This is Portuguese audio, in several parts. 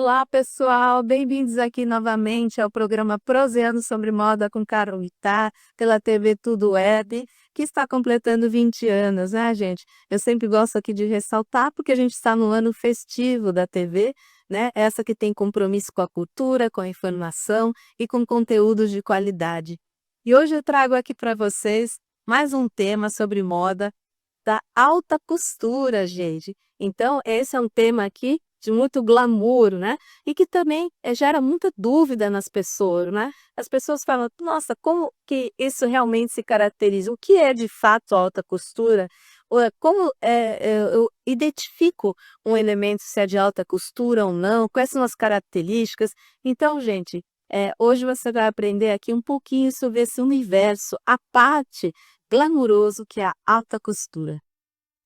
Olá, pessoal, bem-vindos aqui novamente ao programa Proseando sobre Moda com Carol Vittar, pela TV Tudo Web, que está completando 20 anos, né, gente? Eu sempre gosto aqui de ressaltar, porque a gente está no ano festivo da TV, né? Essa que tem compromisso com a cultura, com a informação e com conteúdos de qualidade. E hoje eu trago aqui para vocês mais um tema sobre moda da alta costura, gente. Então, esse é um tema aqui de muito glamour, né? E que também gera muita dúvida nas pessoas, né? As pessoas falam, nossa, como que isso realmente se caracteriza? O que é de fato alta costura? Como eu identifico um elemento se é de alta costura ou não? Quais são as características? Então, gente, hoje você vai aprender aqui um pouquinho sobre esse universo, a parte glamouroso que é a alta costura.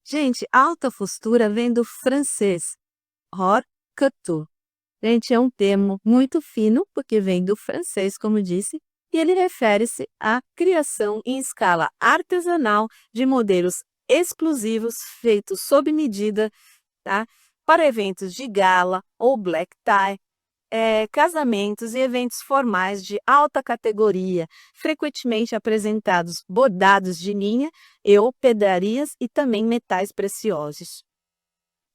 Gente, alta costura vem do francês, haute couture. Gente, é um termo muito fino, porque vem do francês, como disse, e ele refere-se à criação em escala artesanal de modelos exclusivos feitos sob medida, tá? Para eventos de gala ou black tie, casamentos e eventos formais de alta categoria, frequentemente apresentados bordados de linha ou pedrarias e também metais preciosos.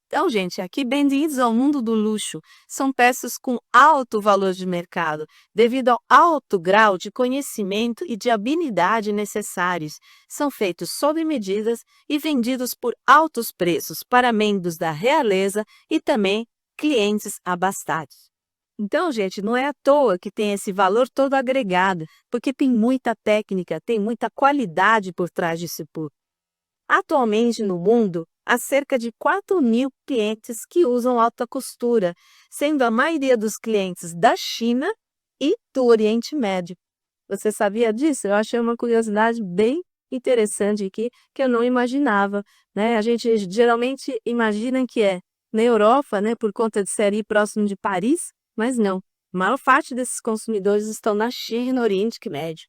Então, gente, aqui bem-vindos ao mundo do luxo. São peças com alto valor de mercado, devido ao alto grau de conhecimento e de habilidade necessários. São feitos sob medidas e vendidos por altos preços para membros da realeza e também clientes abastados. Então, gente, não é à toa que tem esse valor todo agregado, porque tem muita técnica, tem muita qualidade por trás disso tudo. Atualmente, no mundo, há cerca de 4.000 clientes que usam alta costura, sendo a maioria dos clientes da China e do Oriente Médio. Você sabia disso? Eu achei uma curiosidade bem interessante aqui, que eu não imaginava, né? A gente geralmente imagina que é na Europa, né, por conta de ser ali próximo de Paris, mas não. A maior parte desses consumidores estão na China e no Oriente Médio.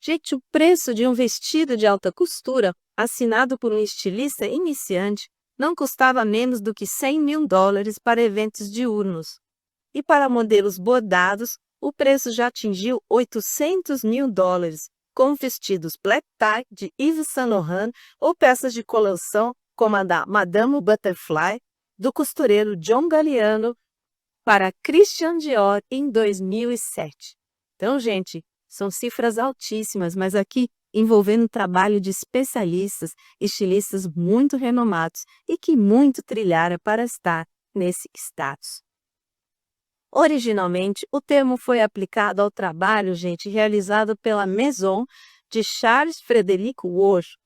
Gente, o preço de um vestido de alta costura, assinado por um estilista iniciante, não custava menos do que US$ 100.000 para eventos diurnos. E para modelos bordados, o preço já atingiu US$ 800.000, com vestidos black tie de Yves Saint Laurent ou peças de coleção como a da Madame Butterfly, do costureiro John Galliano, para Christian Dior em 2007. Então, gente, são cifras altíssimas, mas aqui envolvendo o trabalho de especialistas, estilistas muito renomados e que muito trilharam para estar nesse status. Originalmente, o termo foi aplicado ao trabalho, gente, realizado pela Maison de Charles Frederick Worth.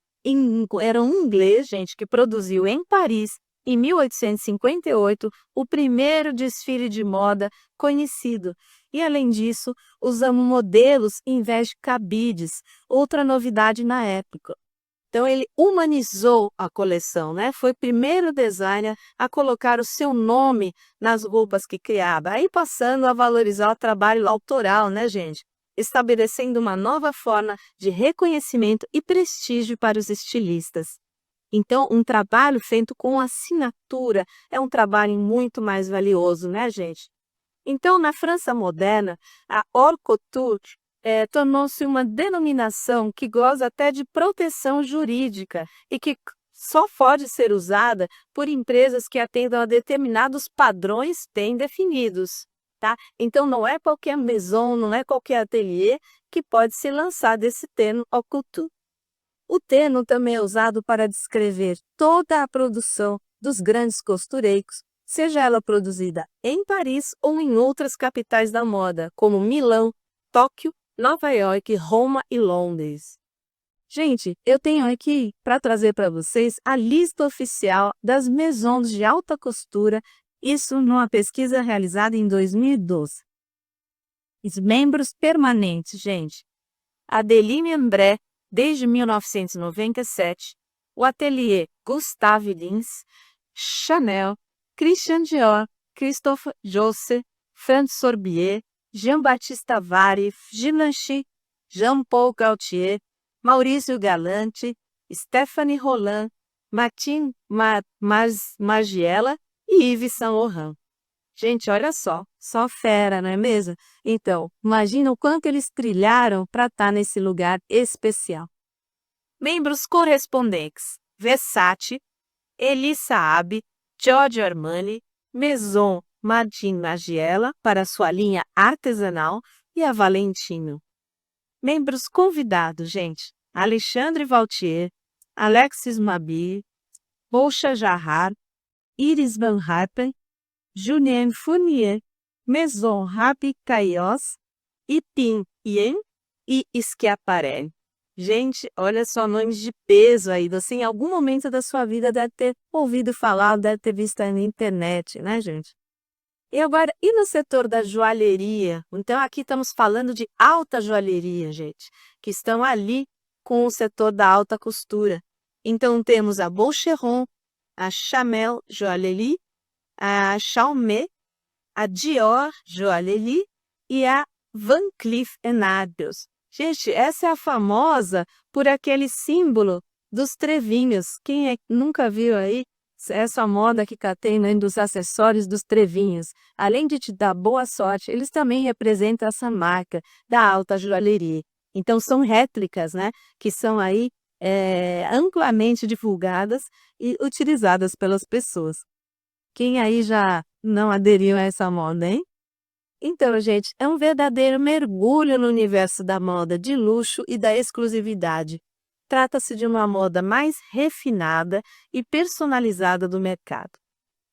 Era um inglês, gente, que produziu em Paris, em 1858, o primeiro desfile de moda conhecido. E, além disso, usamos modelos em vez de cabides, outra novidade na época. Então, ele humanizou a coleção, né? Foi o primeiro designer a colocar o seu nome nas roupas que criava, aí passando a valorizar o trabalho autoral, né, gente? Estabelecendo uma nova forma de reconhecimento e prestígio para os estilistas. Então, um trabalho feito com assinatura é um trabalho muito mais valioso, né, gente? Então, na França moderna, a haute couture tornou-se uma denominação que goza até de proteção jurídica e que só pode ser usada por empresas que atendam a determinados padrões bem definidos, tá? Então, não é qualquer maison, não é qualquer ateliê que pode se lançar desse termo haute couture. O termo também é usado para descrever toda a produção dos grandes costureiros, seja ela produzida em Paris ou em outras capitais da moda, como Milão, Tóquio, Nova York, Roma e Londres. Gente, eu tenho aqui para trazer para vocês a lista oficial das maisons de alta costura, isso numa pesquisa realizada em 2012. Os membros permanentes, gente. A Deline Embret, desde 1997, o ateliê Gustave Lins, Chanel, Christian Dior, Christophe Josse, Franz Sorbier, Jean-Baptiste Valli, Givenchy, Jean-Paul Gaultier, Maurício Galanti, Stéphane Roland, Martin Margiela e Yves Saint Laurent. Gente, olha só fera, não é mesmo? Então, imagina o quanto eles trilharam para estar nesse lugar especial. Membros correspondentes: Versace, Elie Saab, Giorgio Armani, Maison Martin Margiela para sua linha artesanal e a Valentino. Membros convidados, gente: Alexandre Vautier, Alexis Mabille, Bolcha Jarrar, Iris Van Herpen, Julien Fournier, Maison Rabi Caios, Ipin Yen e Schiaparelli. Gente, olha só nomes de peso aí. Você em algum momento da sua vida deve ter ouvido falar, deve ter visto aí na internet, né, gente? E agora, e no setor da joalheria? Então, aqui estamos falando de alta joalheria, gente, que estão ali com o setor da alta costura. Então, temos a Boucheron, a Chamel Joaillerie, a Chaumet, a Dior Joaillerie e a Van Cleef Arpels. Gente, essa é a famosa por aquele símbolo dos trevinhos. Quem é que nunca viu aí essa moda que tem, né, dos acessórios dos trevinhos? Além de te dar boa sorte, eles também representam essa marca da alta joalheria. Então, são réplicas, né, que são aí amplamente divulgadas e utilizadas pelas pessoas. Quem aí já não aderiu a essa moda, hein? Então, gente, é um verdadeiro mergulho no universo da moda de luxo e da exclusividade. Trata-se de uma moda mais refinada e personalizada do mercado.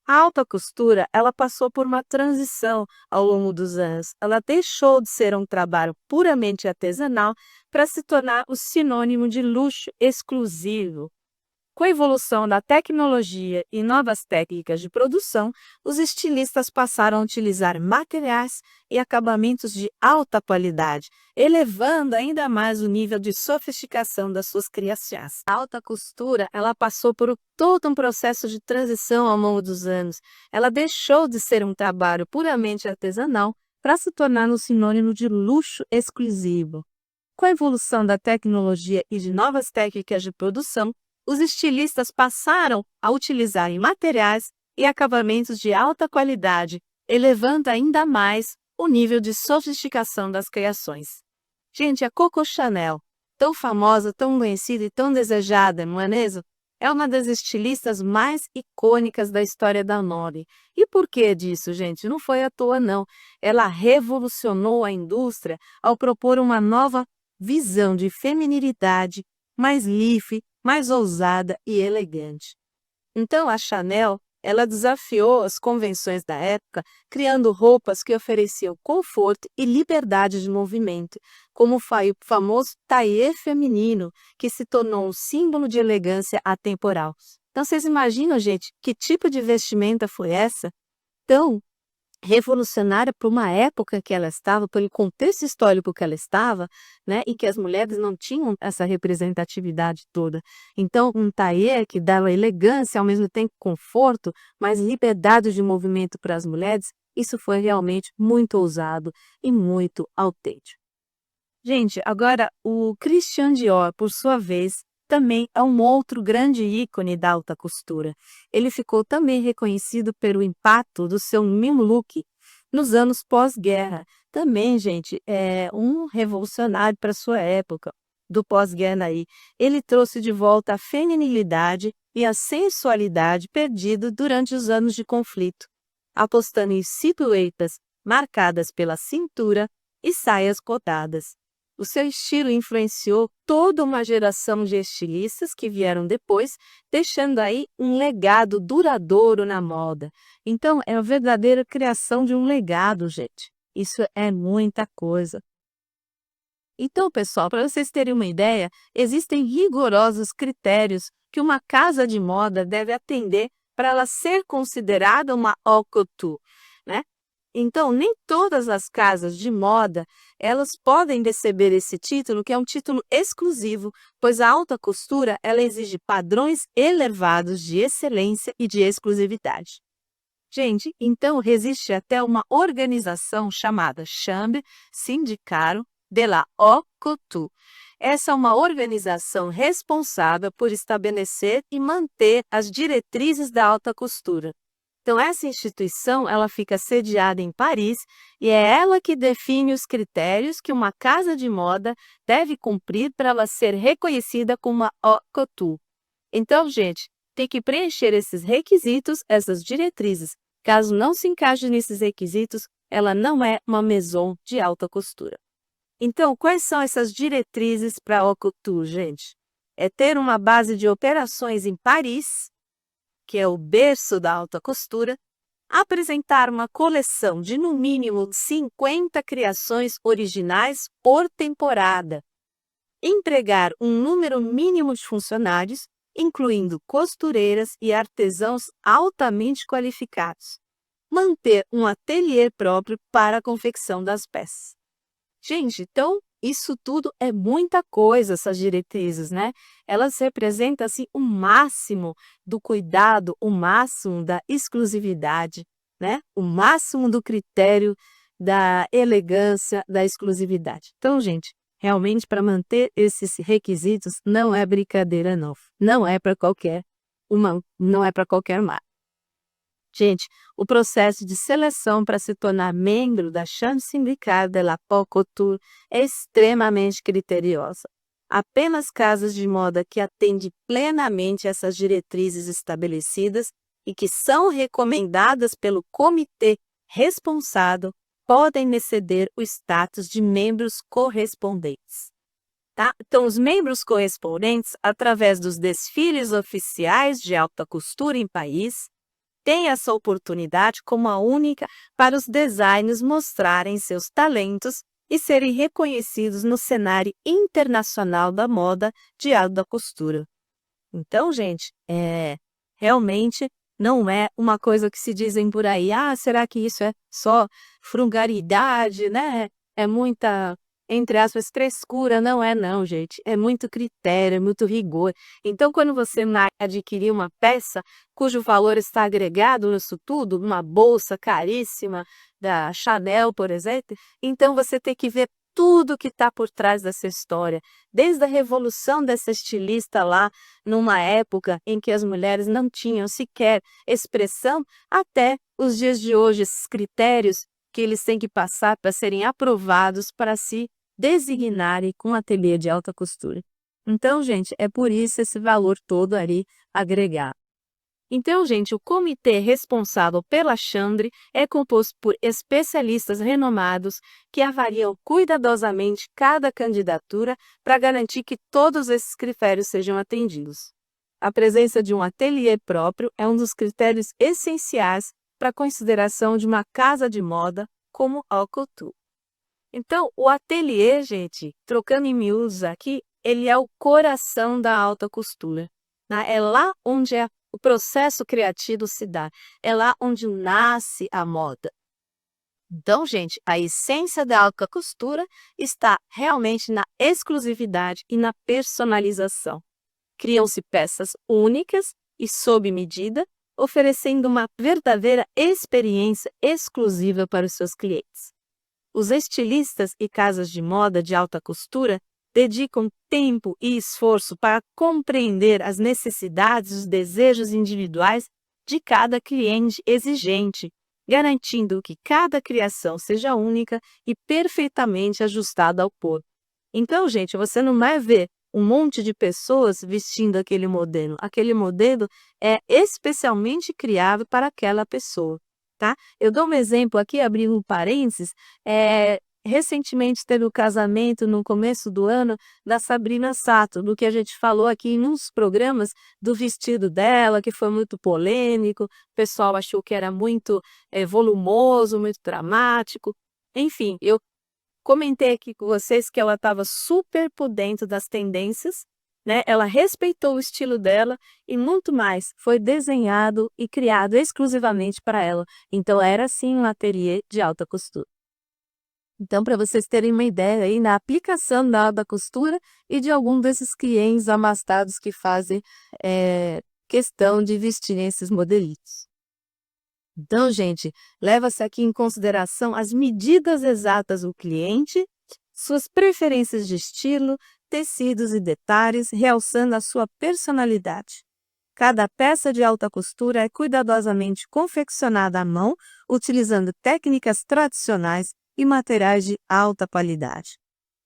A alta costura, ela passou por uma transição ao longo dos anos. Ela deixou de ser um trabalho puramente artesanal para se tornar o sinônimo de luxo exclusivo. Com a evolução da tecnologia e novas técnicas de produção, os estilistas passaram a utilizar materiais e acabamentos de alta qualidade, elevando ainda mais o nível de sofisticação das suas criações. A alta costura, ela passou por todo um processo de transição ao longo dos anos. Ela deixou de ser um trabalho puramente artesanal para se tornar um sinônimo de luxo exclusivo. Com a evolução da tecnologia e de novas técnicas de produção, os estilistas passaram a utilizar materiais e acabamentos de alta qualidade, elevando ainda mais o nível de sofisticação das criações. Gente, a Coco Chanel, tão famosa, tão conhecida e tão desejada, não é mesmo? É uma das estilistas mais icônicas da história da moda. E por que disso, gente? Não foi à toa, não. Ela revolucionou a indústria ao propor uma nova visão de feminilidade, mais livre, mais ousada e elegante. Então, a Chanel, ela desafiou as convenções da época, criando roupas que ofereciam conforto e liberdade de movimento, como foi o famoso tailleur feminino, que se tornou um símbolo de elegância atemporal. Então, vocês imaginam, gente, que tipo de vestimenta foi essa? Tão revolucionária para uma época que ela estava, pelo contexto histórico que ela estava, né, e que as mulheres não tinham essa representatividade toda. Então, um tailleur que dava elegância, ao mesmo tempo conforto, mas liberdade de movimento para as mulheres, isso foi realmente muito ousado e muito autêntico. Gente, agora o Christian Dior, por sua vez, também é um outro grande ícone da alta costura. Ele ficou também reconhecido pelo impacto do seu new look nos anos pós-guerra. Também, gente, é um revolucionário para sua época, do pós-guerra aí. Ele trouxe de volta a feminilidade e a sensualidade perdida durante os anos de conflito, apostando em silhuetas marcadas pela cintura e saias cotadas. O seu estilo influenciou toda uma geração de estilistas que vieram depois, deixando aí um legado duradouro na moda. Então, é a verdadeira criação de um legado, gente. Isso é muita coisa. Então, pessoal, para vocês terem uma ideia, existem rigorosos critérios que uma casa de moda deve atender para ela ser considerada uma haute couture, né? Então, nem todas as casas de moda, elas podem receber esse título, que é um título exclusivo, pois a alta costura, ela exige padrões elevados de excelência e de exclusividade. Gente, então existe até uma organização chamada Chambre Syndicale de la Haute Couture. Essa é uma organização responsável por estabelecer e manter as diretrizes da alta costura. Então, essa instituição, ela fica sediada em Paris e é ela que define os critérios que uma casa de moda deve cumprir para ela ser reconhecida como uma haute couture. Então, gente, tem que preencher esses requisitos, essas diretrizes. Caso não se encaixe nesses requisitos, ela não é uma maison de alta costura. Então, quais são essas diretrizes para a haute couture, gente? É ter uma base de operações em Paris, que é o berço da alta costura, apresentar uma coleção de no mínimo 50 criações originais por temporada, empregar um número mínimo de funcionários, incluindo costureiras e artesãos altamente qualificados, manter um ateliê próprio para a confecção das peças. Gente, então isso tudo é muita coisa, essas diretrizes, né? Elas representam assim o máximo do cuidado, o máximo da exclusividade, né? O máximo do critério da elegância, da exclusividade. Então, gente, realmente para manter esses requisitos não é brincadeira não. Não é para qualquer não é para qualquer marca. Gente, o processo de seleção para se tornar membro da Chambre Syndicale de la Haute Couture é extremamente criteriosa. Apenas casas de moda que atendem plenamente essas diretrizes estabelecidas e que são recomendadas pelo comitê responsável podem exceder o status de membros correspondentes. Tá? Então, os membros correspondentes, através dos desfiles oficiais de alta costura em país, tem essa oportunidade como a única para os designers mostrarem seus talentos e serem reconhecidos no cenário internacional da moda de alta costura. Então, gente, realmente não é uma coisa que se dizem por aí, será que isso é só frugalidade, né? É muita, entre aspas, frescura. Não é não, gente. É muito critério, é muito rigor. Então, quando você adquirir uma peça cujo valor está agregado nisso tudo, uma bolsa caríssima da Chanel, por exemplo, então você tem que ver tudo que está por trás dessa história, desde a revolução dessa estilista lá, numa época em que as mulheres não tinham sequer expressão, até os dias de hoje, esses critérios que eles têm que passar para serem aprovados para se designarem com ateliê de alta costura. Então, gente, é por isso esse valor todo ali agregado. Então, gente, o comitê responsável pela Chambre é composto por especialistas renomados que avaliam cuidadosamente cada candidatura para garantir que todos esses critérios sejam atendidos. A presença de um ateliê próprio é um dos critérios essenciais para a consideração de uma casa de moda como haute couture. Então, o ateliê, gente, trocando em miúdos aqui, ele é o coração da alta costura, né? É lá onde o processo criativo se dá, é lá onde nasce a moda. Então, gente, a essência da alta costura está realmente na exclusividade e na personalização. Criam-se peças únicas e sob medida, oferecendo uma verdadeira experiência exclusiva para os seus clientes. Os estilistas e casas de moda de alta costura dedicam tempo e esforço para compreender as necessidades e os desejos individuais de cada cliente exigente, garantindo que cada criação seja única e perfeitamente ajustada ao corpo. Então, gente, você não vai ver um monte de pessoas vestindo aquele modelo. Aquele modelo é especialmente criado para aquela pessoa, tá? Eu dou um exemplo aqui, abrindo um parênteses, recentemente teve o casamento no começo do ano da Sabrina Sato, do que a gente falou aqui em uns programas do vestido dela, que foi muito polêmico, o pessoal achou que era muito volumoso, muito dramático. Enfim, eu comentei aqui com vocês que ela estava super por dentro das tendências, né? Ela respeitou o estilo dela e muito mais, foi desenhado e criado exclusivamente para ela. Então era sim um ateliê de alta costura. Então, para vocês terem uma ideia aí na aplicação da alta costura e de algum desses clientes amastados que fazem questão de vestirem esses modelitos. Então, gente, leva-se aqui em consideração as medidas exatas do cliente, suas preferências de estilo, tecidos e detalhes, realçando a sua personalidade. Cada peça de alta costura é cuidadosamente confeccionada à mão, utilizando técnicas tradicionais e materiais de alta qualidade.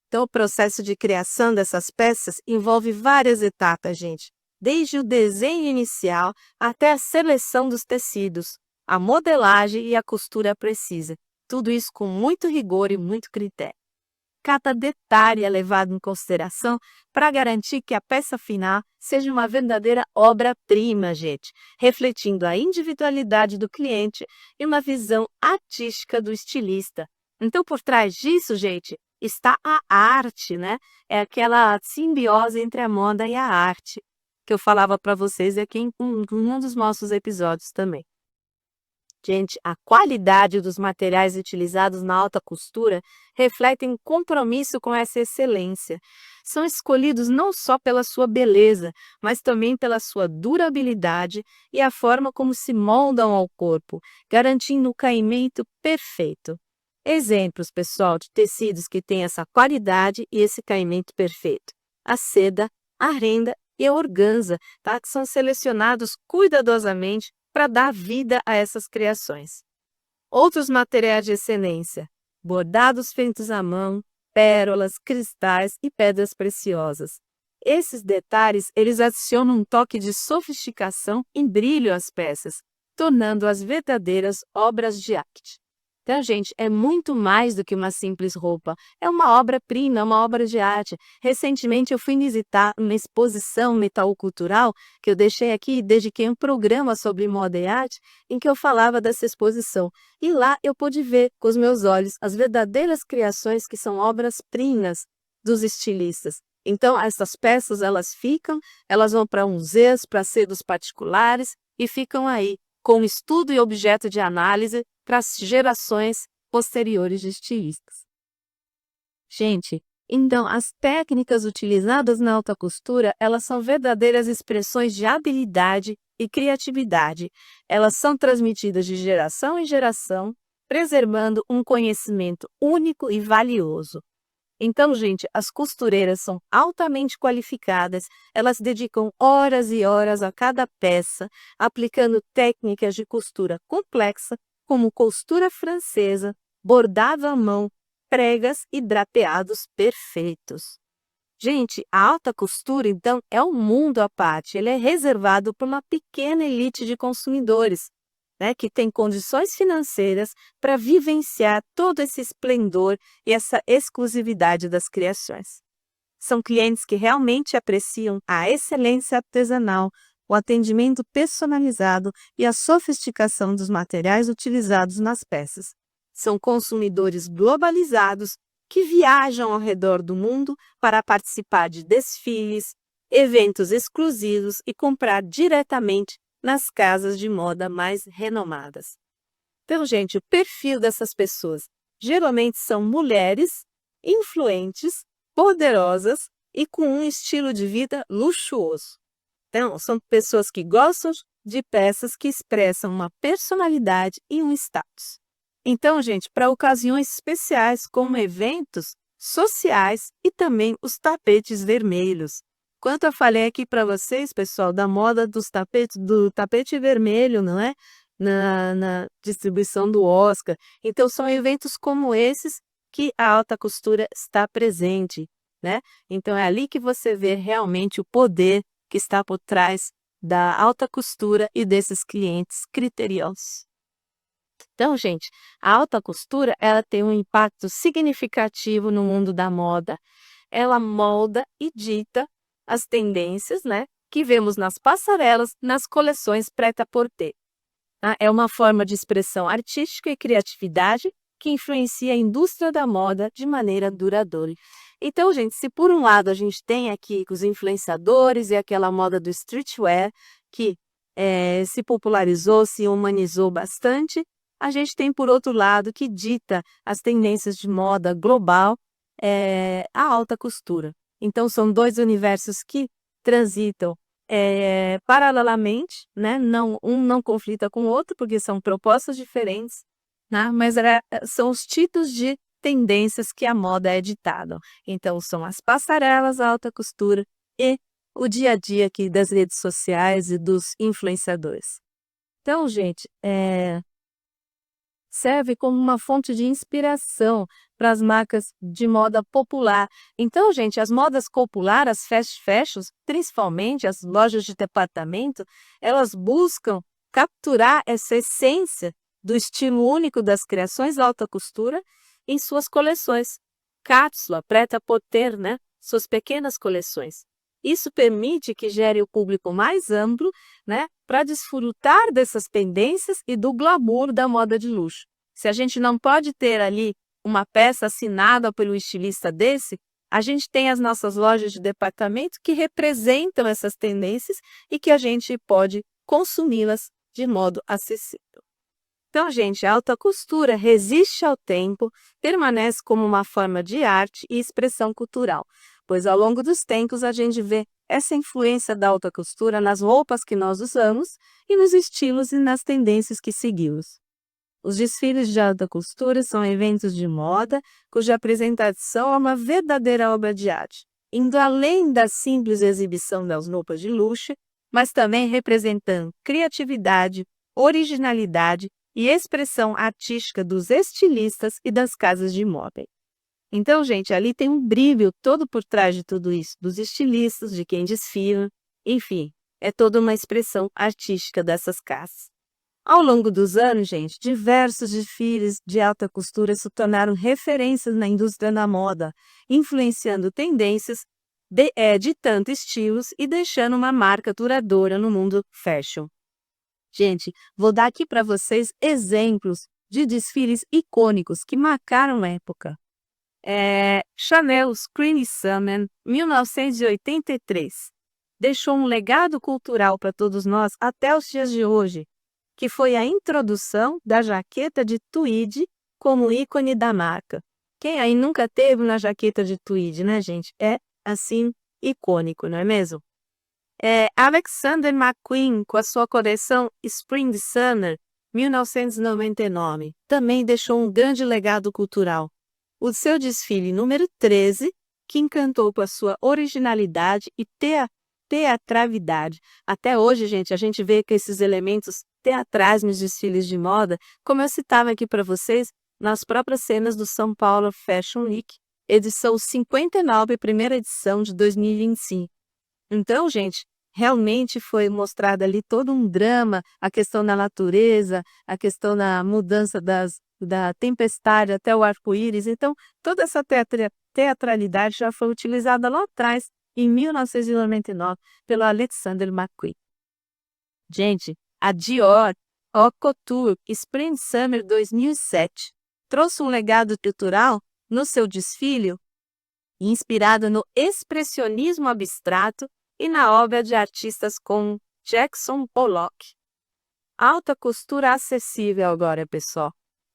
Então, o processo de criação dessas peças envolve várias etapas, gente, desde o desenho inicial até a seleção dos tecidos, a modelagem e a costura precisa. Tudo isso com muito rigor e muito critério. Cada detalhe é levado em consideração para garantir que a peça final seja uma verdadeira obra-prima, gente, refletindo a individualidade do cliente e uma visão artística do estilista. Então, por trás disso, gente, está a arte, né? É aquela simbiose entre a moda e a arte, que eu falava para vocês aqui em um dos nossos episódios também. Gente, a qualidade dos materiais utilizados na alta costura refletem compromisso com essa excelência. São escolhidos não só pela sua beleza, mas também pela sua durabilidade e a forma como se moldam ao corpo, garantindo o caimento perfeito. Exemplos, pessoal, de tecidos que têm essa qualidade e esse caimento perfeito: a seda, a renda e a organza, tá? Que são selecionados cuidadosamente para dar vida a essas criações. Outros materiais de excelência: bordados feitos à mão, pérolas, cristais e pedras preciosas. Esses detalhes, eles adicionam um toque de sofisticação e brilho às peças, tornando-as verdadeiras obras de arte. Então, gente, é muito mais do que uma simples roupa. É uma obra-prima, é uma obra de arte. Recentemente eu fui visitar uma exposição metalcultural que eu deixei aqui e dediquei um programa sobre moda e arte em que eu falava dessa exposição. E lá eu pude ver com os meus olhos as verdadeiras criações que são obras-primas dos estilistas. Então, essas peças, elas vão para museus, para acervos particulares e ficam aí com estudo e objeto de análise para as gerações posteriores de estilistas. Gente, então as técnicas utilizadas na alta costura, elas são verdadeiras expressões de habilidade e criatividade. Elas são transmitidas de geração em geração, preservando um conhecimento único e valioso. Então, gente, as costureiras são altamente qualificadas, elas dedicam horas e horas a cada peça, aplicando técnicas de costura complexa, como costura francesa, bordado à mão, pregas e drapeados perfeitos. Gente, a alta costura, então, é um mundo à parte, ele é reservado para uma pequena elite de consumidores, né, que tem condições financeiras para vivenciar todo esse esplendor e essa exclusividade das criações. São clientes que realmente apreciam a excelência artesanal, o atendimento personalizado e a sofisticação dos materiais utilizados nas peças. São consumidores globalizados que viajam ao redor do mundo para participar de desfiles, eventos exclusivos e comprar diretamente nas casas de moda mais renomadas. Então, gente, o perfil dessas pessoas geralmente são mulheres influentes, poderosas e com um estilo de vida luxuoso. Então, são pessoas que gostam de peças que expressam uma personalidade e um status. Então, gente, para ocasiões especiais como eventos sociais e também os tapetes vermelhos. Quanto eu falei aqui para vocês, pessoal, da moda dos tapetes, do tapete vermelho, não é? Na distribuição do Oscar. Então, são eventos como esses que a alta costura está presente, né? Então, é ali que você vê realmente o poder que está por trás da alta costura e desses clientes criteriosos. Então, gente, a alta costura, ela tem um impacto significativo no mundo da moda. Ela molda e dita as tendências, né, que vemos nas passarelas, nas coleções prêt-à-porter. Tá? É uma forma de expressão artística e criatividade que influencia a indústria da moda de maneira duradoura. Então, gente, se por um lado a gente tem aqui os influenciadores e aquela moda do streetwear que se popularizou, se humanizou bastante, a gente tem, por outro lado, que dita as tendências de moda global, a alta costura. Então, são dois universos que transitam paralelamente, né? Um não conflita com o outro, porque são propostas diferentes, né? Mas são os tipos de tendências que a moda é ditada. Então, são as passarelas, a alta costura e o dia a dia aqui das redes sociais e dos influenciadores. Então, gente, serve como uma fonte de inspiração para as marcas de moda popular. Então, gente, as modas populares, as fast fashions, principalmente as lojas de departamento, elas buscam capturar essa essência do estilo único das criações alta costura em suas coleções. Cápsula, prêt-à-porter, né? Suas pequenas coleções. Isso permite que gere o público mais amplo, né, para desfrutar dessas tendências e do glamour da moda de luxo. Se a gente não pode ter ali uma peça assinada pelo estilista desse, a gente tem as nossas lojas de departamento que representam essas tendências e que a gente pode consumi-las de modo acessível. Então, gente, a alta costura resiste ao tempo, permanece como uma forma de arte e expressão cultural, pois ao longo dos tempos a gente vê essa influência da alta costura nas roupas que nós usamos e nos estilos e nas tendências que seguimos. Os desfiles de alta costura são eventos de moda cuja apresentação é uma verdadeira obra de arte, indo além da simples exibição das roupas de luxo, mas também representando criatividade, originalidade e expressão artística dos estilistas e das casas de moda. Então, gente, ali tem um brilho todo por trás de tudo isso, dos estilistas, de quem desfila, enfim, é toda uma expressão artística dessas casas. Ao longo dos anos, gente, diversos desfiles de alta costura se tornaram referências na indústria da moda, influenciando tendências, ditando estilos e deixando uma marca duradoura no mundo fashion. Gente, vou dar aqui para vocês exemplos de desfiles icônicos que marcaram a época. Chanel Spring Summer 1983 deixou um legado cultural para todos nós até os dias de hoje, que foi a introdução da jaqueta de tweed como ícone da marca. Quem aí nunca teve uma jaqueta de tweed, né, gente? É, assim, icônico, não é mesmo? Alexander McQueen, com a sua coleção Spring Summer 1999, também deixou um grande legado cultural. O seu desfile número 13, que encantou com a sua originalidade e teatralidade. Até hoje, gente, a gente vê que esses elementos teatrais nos desfiles de moda, como eu citava aqui para vocês, nas próprias cenas do São Paulo Fashion Week, edição 59, primeira edição de 2025. Então, gente, realmente foi mostrado ali todo um drama, a questão da natureza, a questão da mudança da tempestade até o arco-íris. Então, toda essa teatralidade já foi utilizada lá atrás, em 1999, pelo Alexander McQueen. Gente, a Dior Haute Couture Spring Summer 2007 trouxe um legado cultural no seu desfile, inspirado no expressionismo abstrato e na obra de artistas como Jackson Pollock. Alta costura acessível agora, pessoal.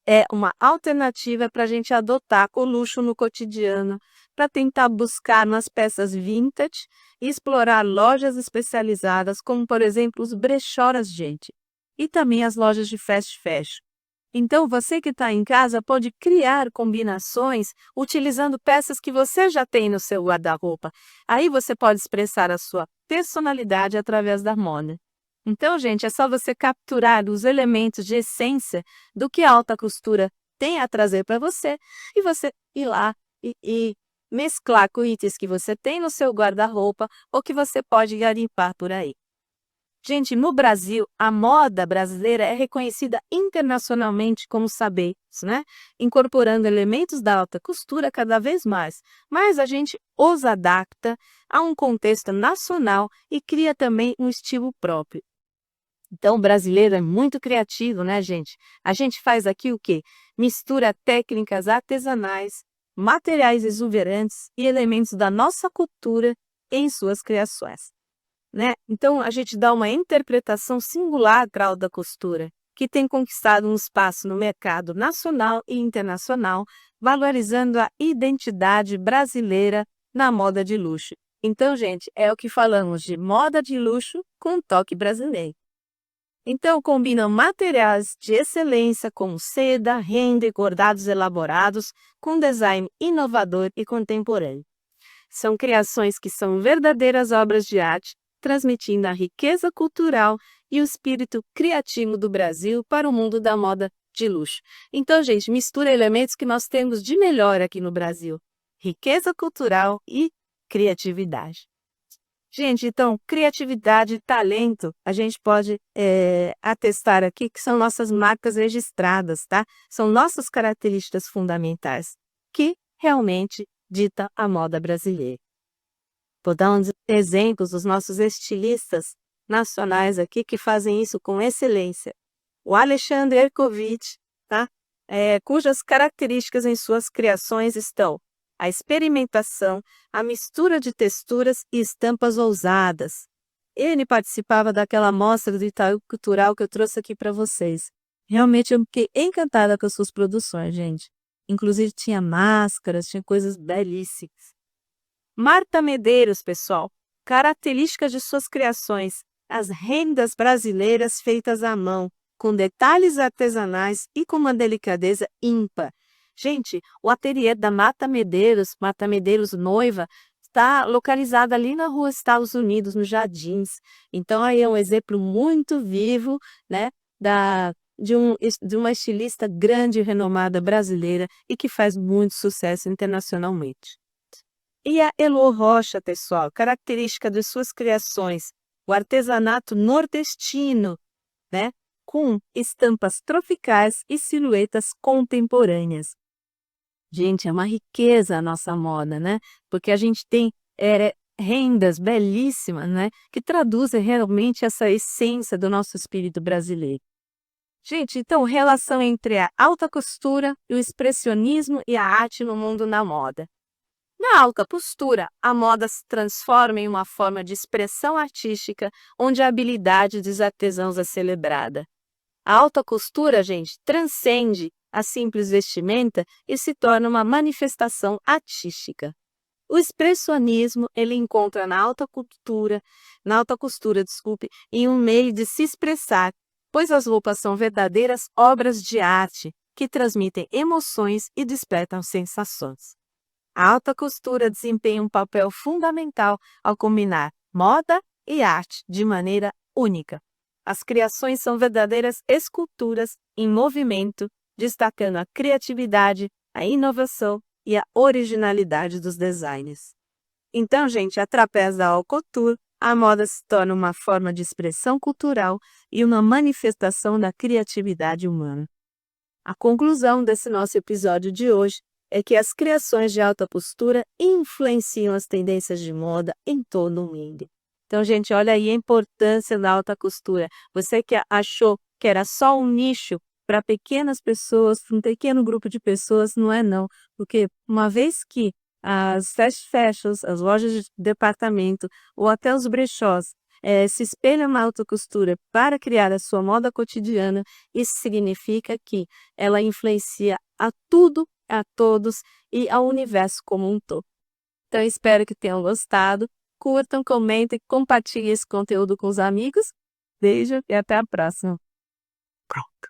É uma alternativa para a gente adotar com luxo no cotidiano, para tentar buscar nas peças vintage e explorar lojas especializadas, como, por exemplo, os brechós, gente, e também as lojas de fast fashion. Então, você que está em casa pode criar combinações utilizando peças que você já tem no seu guarda-roupa. Aí você pode expressar a sua personalidade através da moda. Então, gente, é só você capturar os elementos de essência do que a alta costura tem a trazer para você e você ir lá e mesclar com itens que você tem no seu guarda-roupa ou que você pode garimpar por aí. Gente, no Brasil, a moda brasileira é reconhecida internacionalmente como saberes, né? Incorporando elementos da alta costura cada vez mais, mas a gente os adapta a um contexto nacional e cria também um estilo próprio. Então, o brasileiro é muito criativo, né, gente? A gente faz aqui o quê? Mistura técnicas artesanais, materiais exuberantes e elementos da nossa cultura em suas criações. Né? Então, a gente dá uma interpretação singular para a alta costura, que tem conquistado um espaço no mercado nacional e internacional, valorizando a identidade brasileira na moda de luxo. Então, gente, é o que falamos de moda de luxo com toque brasileiro. Então, combinam materiais de excelência como seda, renda e bordados elaborados com design inovador e contemporâneo. São criações que são verdadeiras obras de arte, transmitindo a riqueza cultural e o espírito criativo do Brasil para o mundo da moda de luxo. Então, gente, mistura elementos que nós temos de melhor aqui no Brasil: riqueza cultural e criatividade. Gente, então, criatividade e talento, a gente pode atestar aqui que são nossas marcas registradas, tá? São nossas características fundamentais, que realmente dita a moda brasileira. Vou dar uns exemplos dos nossos estilistas nacionais aqui que fazem isso com excelência. O Alexandre Ercovitch, tá? Cujas características em suas criações estão a experimentação, a mistura de texturas e estampas ousadas. Ele participava daquela mostra do Itaú Cultural que eu trouxe aqui para vocês. Realmente eu fiquei encantada com as suas produções, gente. Inclusive tinha máscaras, tinha coisas belíssimas. Marta Medeiros, pessoal, características de suas criações: as rendas brasileiras feitas à mão, com detalhes artesanais e com uma delicadeza ímpar. Gente, o ateliê da Marta Medeiros Noiva, está localizado ali na rua Estados Unidos, nos Jardins. Então, aí é um exemplo muito vivo, né, de uma estilista grande e renomada brasileira e que faz muito sucesso internacionalmente. E a Elo Rocha, pessoal, característica de suas criações: o artesanato nordestino, né, com estampas tropicais e silhuetas contemporâneas. Gente, é uma riqueza a nossa moda, né? Porque a gente tem rendas belíssimas, né? Que traduzem realmente essa essência do nosso espírito brasileiro. Gente, então, relação entre a alta costura, o expressionismo e a arte no mundo da moda. Na alta costura, a moda se transforma em uma forma de expressão artística, onde a habilidade dos artesãos é celebrada. A alta costura, gente, transcende a simples vestimenta e se torna uma manifestação artística. O expressionismo, ele encontra na alta costura, em um meio de se expressar, pois as roupas são verdadeiras obras de arte que transmitem emoções e despertam sensações. A alta costura desempenha um papel fundamental ao combinar moda e arte de maneira única. As criações são verdadeiras esculturas em movimento, destacando a criatividade, a inovação e a originalidade dos designers. Então, gente, através da haute couture, a moda se torna uma forma de expressão cultural e uma manifestação da criatividade humana. A conclusão desse nosso episódio de hoje é que as criações de alta costura influenciam as tendências de moda em todo o mundo. Então, gente, olha aí a importância da alta costura. Você que achou que era só um nicho para pequenas pessoas, para um pequeno grupo de pessoas, não é não. Porque uma vez que as fast fashions, as lojas de departamento ou até os brechós se espelham na alta costura para criar a sua moda cotidiana, isso significa que ela influencia a tudo, a todos e ao universo como um todo. Então, espero que tenham gostado. Curtam, comentem, compartilhem esse conteúdo com os amigos. Beijo e até a próxima. Pronto.